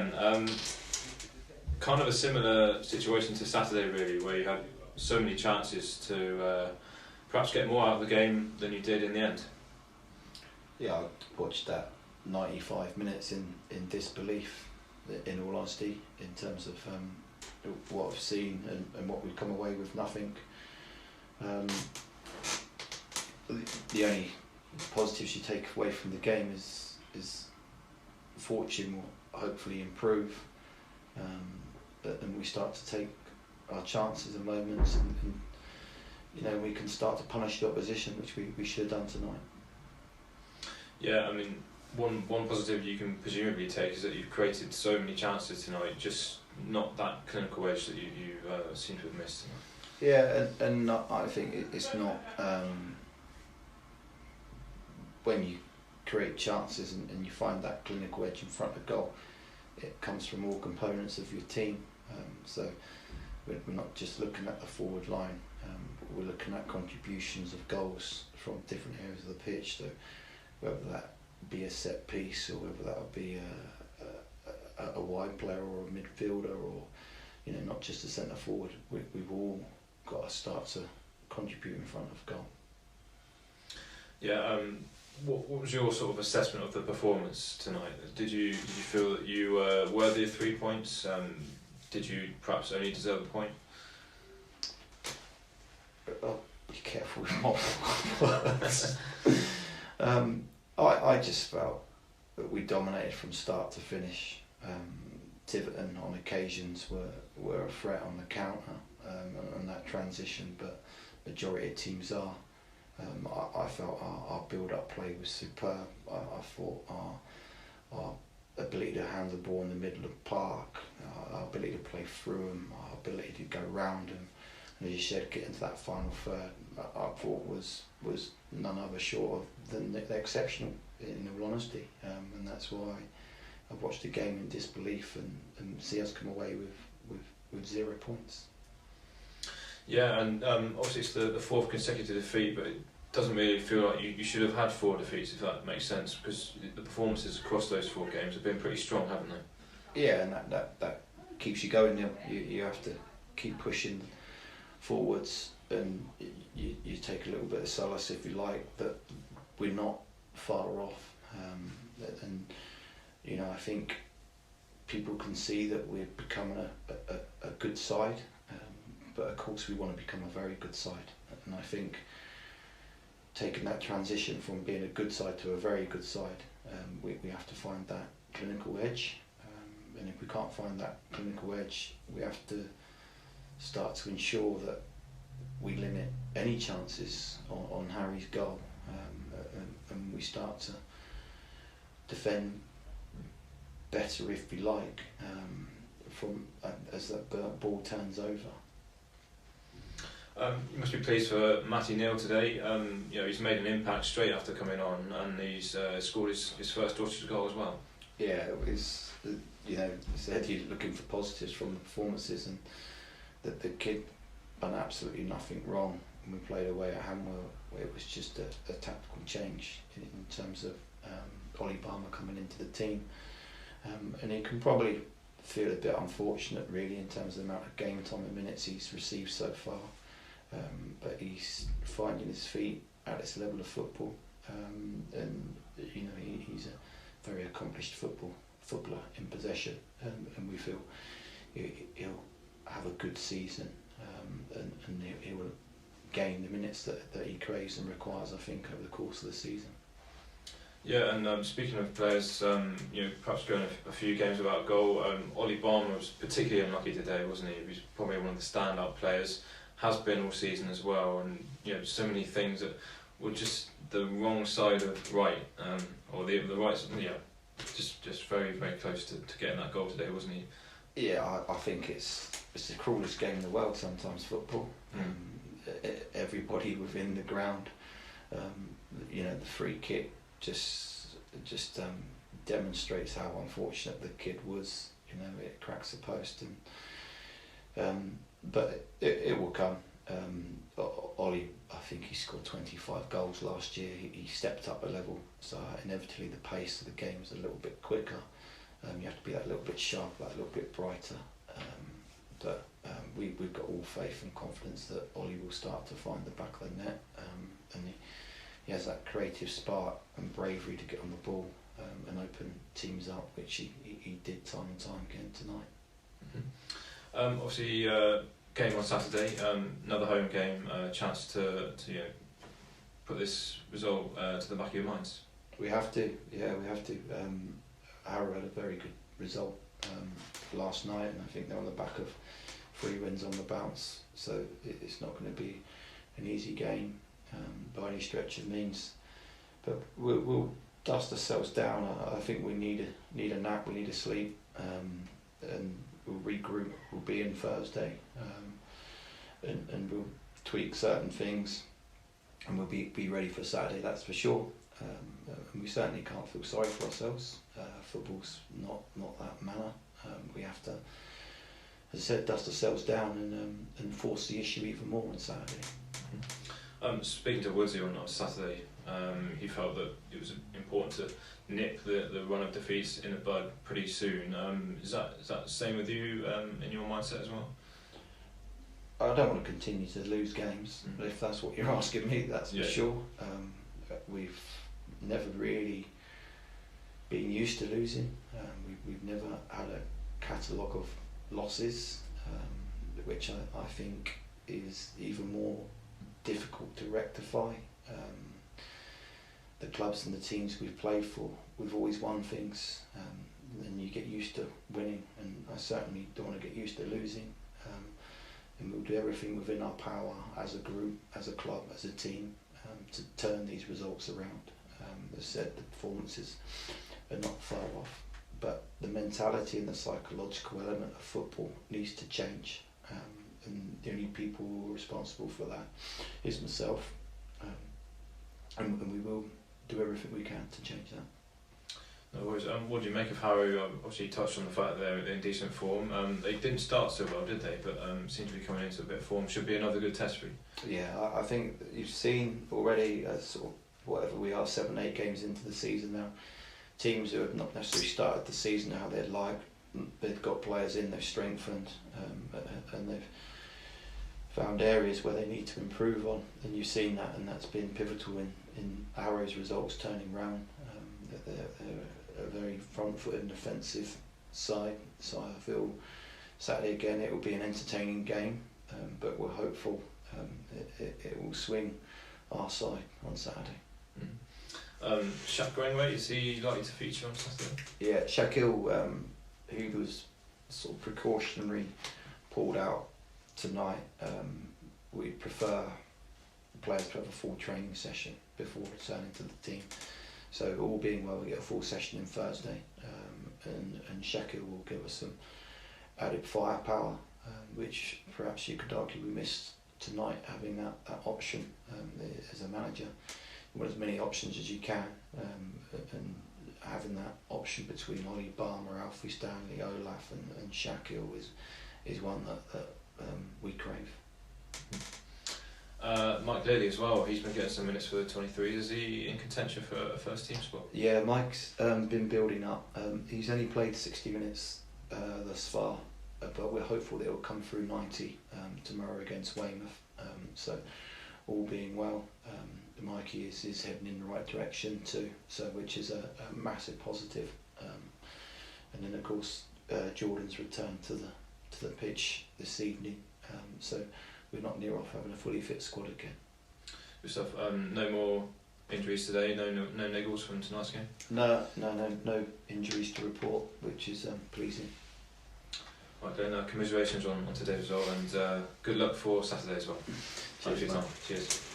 Ben. Kind of a similar situation to Saturday, really, where you had so many chances to perhaps get more out of the game than you did in the end. Yeah, I watched that 95 minutes in disbelief, in all honesty, in terms of what I've seen and what we've come away with nothing. The only positives you take away from the game is fortune will hopefully improve, and we start to take our chances and moments, and we can start to punish the opposition, which we should have done tonight. Yeah, I mean, one positive you can presumably take is that you've created so many chances tonight, just not that clinical edge that you seem to have missed tonight. Yeah, and I think it's not when you create chances and you find that clinical edge in front of goal, it comes from all components of your team. So we're not just looking at the forward line, but we're looking at contributions of goals from different areas of the pitch. So whether that be a set piece or whether that would be a wide player or a midfielder, or not just a centre forward, we've all got to start to contribute in front of goal. Yeah. What was your sort of assessment of the performance tonight? Did you feel that you were worthy of 3 points? Did you perhaps only deserve a point? I'll be careful with my words. I just felt that we dominated from start to finish. Tiverton on occasions were a threat on the counter and that transition, but majority of teams are. I felt our build-up play was superb. I thought our ability to handle the ball in the middle of the park, our ability to play through them, our ability to go round them, and as you said, get into that final third, I thought was none other short than exceptional, in all honesty. And that's why I've watched the game in disbelief and see us come away with 0 points. Yeah, and obviously it's the fourth consecutive defeat, but it doesn't really feel like you should have had 4 defeats, if that makes sense, because the performances across those 4 games have been pretty strong, haven't they? Yeah, and that keeps you going. You have to keep pushing forwards, and you take a little bit of solace, if you like, that we're not far off. And I think people can see that we're becoming a good side. But of course we want to become a very good side, and I think taking that transition from being a good side to a very good side, we have to find that clinical edge, and if we can't find that clinical edge, we have to start to ensure that we limit any chances on Harry's goal, and we start to defend better, if we like, as that ball turns over. You must be pleased for Matty Neil today. He's made an impact straight after coming on, and he's scored his first Dorchester goal as well. Yeah, it was. Said you're looking for positives from the performances, and that the kid done absolutely nothing wrong. When we played away at Hanwell, it was just a tactical change in terms of Ollie Banks coming into the team, and he can probably feel a bit unfortunate, really, in terms of the amount of game time and minutes he's received so far. But he's finding his feet at this level of football, and he's a very accomplished footballer in possession, and we feel he'll have a good season, and he will gain the minutes that he craves and requires, I think, over the course of the season. Yeah, and speaking of players, perhaps going a few games without a goal, Ollie Banks was particularly unlucky today, wasn't he? He was probably one of the standout players. Has been all season as well, and so many things that were just the wrong side of right, or the right, just very, very close to getting that goal today, wasn't he? Yeah, I think it's the cruelest game in the world sometimes, football. Everybody within the ground, the free kick just demonstrates how unfortunate the kid was. It cracks the post, and but it will come. Ollie, I think he scored 25 goals last year. He stepped up a level, so inevitably the pace of the game is a little bit quicker. You have to be that little bit sharper, that little bit brighter. But we've got all faith and confidence that Ollie will start to find the back of the net, and he has that creative spark and bravery to get on the ball and open teams up, which he did time and time again tonight. Mm-hmm. Obviously, game on Saturday, another home game, chance to put this result to the back of your minds. We have to. Harrow had a very good result last night, and I think they're on the back of 3 wins on the bounce, so it's not going to be an easy game by any stretch of means. But we'll dust ourselves down. I think we need a nap, we need a sleep, and we'll regroup. We'll be in Thursday, and we'll tweak certain things, and we'll be ready for Saturday. That's for sure. And we certainly can't feel sorry for ourselves. Football's not that manner. We have to, as I said, dust ourselves down and force the issue even more on Saturday. Speaking to Woodsy on Saturday, he felt that it was important to nip the run of defeats in the bud pretty soon. Is that the same with you in your mindset as well? I don't want to continue to lose games, but if that's what you're asking me, that's for sure. We've never really been used to losing. We've never had a catalogue of losses, which I think is even more difficult to rectify. The clubs and the teams we've played for, we've always won things, and you get used to winning, and I certainly don't want to get used to losing. And we'll do everything within our power as a group, as a club, as a team, to turn these results around. As I said, the performances are not far off, but the mentality and the psychological element of football needs to change, and the only people who are responsible for that is myself, and we will do everything we can to change that. No worries. What do you make of Harrow? Obviously, you touched on the fact that they're in decent form. They didn't start so well, did they? But seem to be coming into a bit of form. Should be another good test for you. Yeah, I think you've seen already, sort of whatever we are, 7-8 games into the season now, teams who have not necessarily started the season how they'd like, they've got players in, they've strengthened, and they've found areas where they need to improve on, and you've seen that, and that's been pivotal in Harrow's results turning round. They're a very front-footed and offensive side, so I feel Saturday again it will be an entertaining game, but we're hopeful it will swing our side on Saturday. Shaq Greenway, is he likely to feature on Saturday? Yeah, Shakila, who was sort of precautionary, pulled out tonight. We prefer the players to have a full training session before returning to the team. So all being well, we get a full session on Thursday, and Shakila will give us some added firepower, which perhaps you could argue we missed tonight, having that option as a manager. You want as many options as you can, and having that option between Ollie Balmer, Alfie Stanley, Olaf and Shakila is one that we crave. Mike Daley as well, he's been getting some minutes for the 23s. Is he in contention for a first team spot? Yeah, Mike's been building up. He's only played 60 minutes thus far, but we're hopeful that he'll come through 90 tomorrow against Weymouth. So all being well, Mikey is heading in the right direction too, so which is a massive positive. And then of course Jordan's returned to the pitch this evening, so we're not near off having a fully fit squad again. Good stuff. No more injuries today. No niggles from tonight's game. No injuries to report, which is pleasing. Right then, commiserations on today's result, and good luck for Saturday as well. Thanks for your time. Cheers.